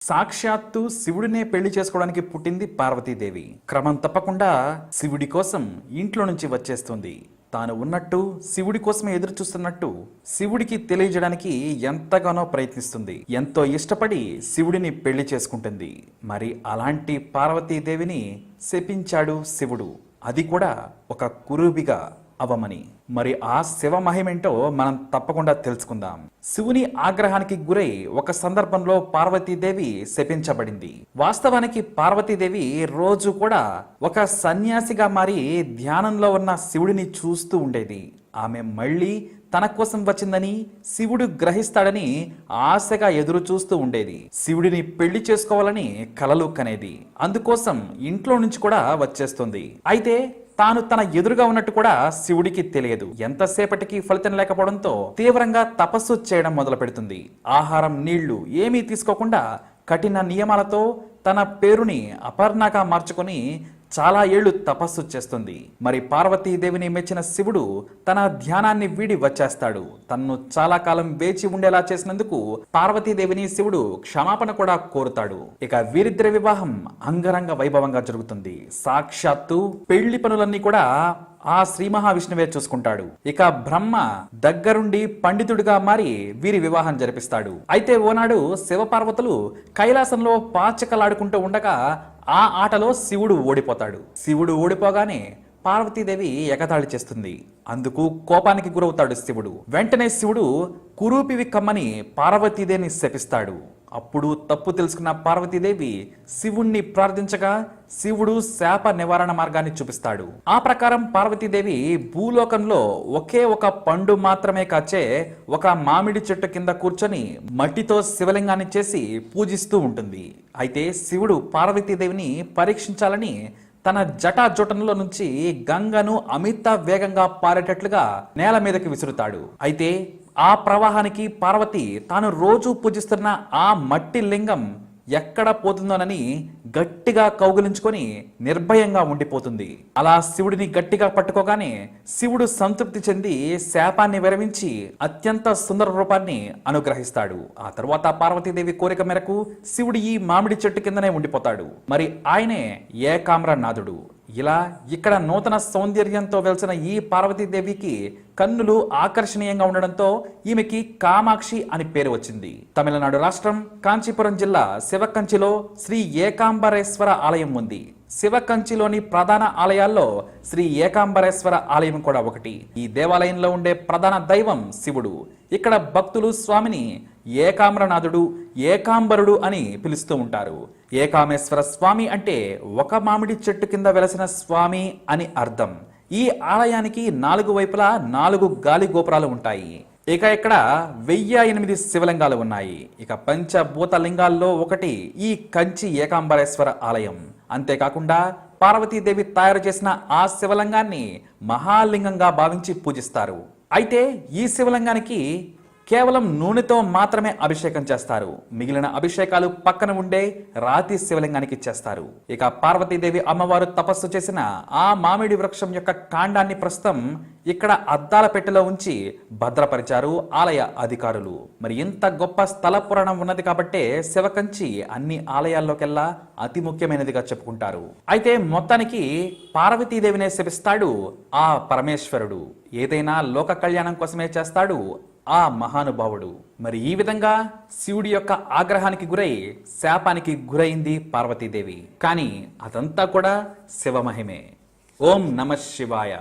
సాక్షాత్తు శివుడినే పెళ్లి చేసుకోవడానికి పుట్టింది పార్వతీదేవి. క్రమం తప్పకుండా శివుడి కోసం ఇంట్లో నుంచి వచ్చేస్తుంది. తాను ఉన్నట్టు శివుడి కోసమే ఎదురు చూస్తున్నట్టు శివుడికి తెలియజేయడానికి ఎంతగానో ప్రయత్నిస్తుంది. ఎంతో ఇష్టపడి శివుడిని పెళ్లి చేసుకుంటుంది. మరి అలాంటి పార్వతీదేవిని శపించాడు శివుడు, అది కూడా ఒక కురూపిగా అవమని. మరి ఆ శివ మహిమేంటో మనం తప్పకుండా తెలుసుకుందాం. శివుని ఆగ్రహానికి గురై ఒక సందర్భంలో పార్వతీదేవి శపించబడింది. వాస్తవానికి పార్వతీదేవి రోజు కూడా ఒక సన్యాసిగా మారి ధ్యానంలో ఉన్న శివుడిని చూస్తూ ఉండేది. ఆమె మళ్ళీ తన కోసం వచ్చిందని శివుడు గ్రహిస్తాడని ఆశగా ఎదురు చూస్తూ ఉండేది. శివుడిని పెళ్లి చేసుకోవాలని కలలు కనేది. అందుకోసం ఇంట్లో నుంచి కూడా వచ్చేస్తుంది. అయితే తాను తన ఎదురుగా ఉన్నట్టు కూడా శివుడికి తెలియదు. ఎంతసేపటికి ఫలితం లేకపోవడంతో తీవ్రంగా తపస్సు చేయడం మొదలు పెడుతుంది. ఆహారం నీళ్లు ఏమీ తీసుకోకుండా కఠిన నియమాలతో తన పేరుని అపర్ణగా మార్చుకొని చాలా ఏళ్లు తపస్సు చేస్తుంది. మరి పార్వతీదేవిని మెచ్చిన శివుడు తన ధ్యానాన్ని వీడి వచ్చేస్తాడు. తన్ను చాలా కాలం వేచి ఉండేలా చేసినందుకు పార్వతీదేవిని శివుడు క్షమాపణ కూడా కోరుతాడు. ఇక వీరిద్దరి వివాహం అంగరంగ వైభవంగా జరుగుతుంది. సాక్షాత్తు పెళ్లి పనులన్నీ కూడా ఆ శ్రీ మహావిష్ణువే చూసుకుంటాడు. ఇక బ్రహ్మ దగ్గరుండి పండితుడిగా మారి వీరి వివాహం జరిపిస్తాడు. అయితే ఓనాడు శివపార్వతులు కైలాసంలో పాచకలాడుకుంటూ ఉండగా ఆ ఆటలో శివుడు ఓడిపోతాడు. శివుడు ఓడిపోగానే పార్వతీదేవి ఎగతాళి చేస్తుంది. అందుకు కోపానికి గురవుతాడు శివుడు. వెంటనే శివుడు కురూపివి కమ్మని పార్వతీదేవిని శపిస్తాడు. అప్పుడు తప్పు తెలుసుకున్న పార్వతీదేవి శివుణ్ణి ప్రార్థించగా శివుడు శాప నివారణ మార్గాన్ని చూపిస్తాడు. ఆ ప్రకారం పార్వతీదేవి భూలోకంలో ఒకే ఒక పండు మాత్రమే కాచే ఒక మామిడి చెట్టు కింద కూర్చొని మట్టితో శివలింగాన్ని చేసి పూజిస్తూ ఉంటుంది. అయితే శివుడు పార్వతీదేవిని పరీక్షించాలని తన జటాజోటంలో నుంచి గంగను అమిత వేగంగా పారేటట్లుగా నేల మీదకి విసురుతాడు. అయితే ఆ ప్రవాహానికి పార్వతి తాను రోజు పూజిస్తున్న ఆ మట్టి లింగం ఎక్కడ పోతుందోనని గట్టిగా కౌగిలించుకొని నిర్భయంగా ఉండిపోతుంది. అలా శివుడిని గట్టిగా పట్టుకోగానే శివుడు సంతృప్తి చెంది శాపాన్ని విరమించి అత్యంత సుందర రూపాన్ని అనుగ్రహిస్తాడు. ఆ తర్వాత పార్వతీదేవి కోరిక మేరకు శివుడు ఈ మామిడి చెట్టు కిందనే ఉండిపోతాడు. మరి ఆయనే ఏకామ్రనాథుడు. ఇలా ఇక్కడ నూతన సౌందర్యంతో వెలిసిన ఈ పార్వతీదేవికి కన్నులు ఆకర్షణీయంగా ఉండడంతో ఈమెకి కామాక్షి అని పేరు వచ్చింది. తమిళనాడు రాష్ట్రం కాంచీపురం జిల్లా శివకంచిలో శ్రీ ఏకాంబరేశ్వర ఆలయం ఉంది. శివకంచిలోని ప్రధాన ఆలయాల్లో శ్రీ ఏకాంబరేశ్వర ఆలయం కూడా ఒకటి. ఈ దేవాలయంలో ఉండే ప్రధాన దైవం శివుడు. ఇక్కడ భక్తులు స్వామిని ఏకామ్రనాథుడు, ఏకాంబరుడు అని పిలుస్తూ ఉంటారు. ఏకామేశ్వర స్వామి అంటే ఒక మామిడి చెట్టు కింద వెలసిన స్వామి అని అర్థం. ఈ ఆలయానికి 4 వైపులా 4 గాలి గోపురాలు ఉంటాయి. ఇక ఇక్కడ 1008 శివలింగాలు ఉన్నాయి. ఇక పంచభూత లింగాల్లో ఒకటి ఈ కంచి ఏకాంబరేశ్వర ఆలయం. అంతేకాకుండా పార్వతీదేవి తయారు చేసిన ఆ శివలింగాన్ని మహాలింగంగా భావించి పూజిస్తారు. అయితే ఈ శివలింగానికి కేవలం నూనెతో మాత్రమే అభిషేకం చేస్తారు. మిగిలిన అభిషేకాలు పక్కన ఉండే రాతి శివలింగానికి చేస్తారు. ఇక పార్వతీదేవి అమ్మవారు తపస్సు చేసిన ఆ మామిడి వృక్షం యొక్క కాండాన్ని ప్రస్తుతం ఇక్కడ అద్దాల పెట్టెలో ఉంచి భద్రపరిచారు ఆలయ అధికారులు. మరి ఇంత గొప్ప స్థల పురాణం ఉన్నది కాబట్టే శివకంచి అన్ని ఆలయాల్లోకెల్లా అతి ముఖ్యమైనదిగా చెప్పుకుంటారు. అయితే మొత్తానికి పార్వతీదేవినే శపిస్తాడు ఆ పరమేశ్వరుడు. ఏదైనా లోక కళ్యాణం కోసమే చేస్తాడు ఆ మహానుభావుడు. మరి ఈ విధంగా శివుడి యొక్క ఆగ్రహానికి గురై శాపానికి గురైంది పార్వతీదేవి. కానీ అదంతా కూడా శివమహిమే. ఓం నమః శివాయ.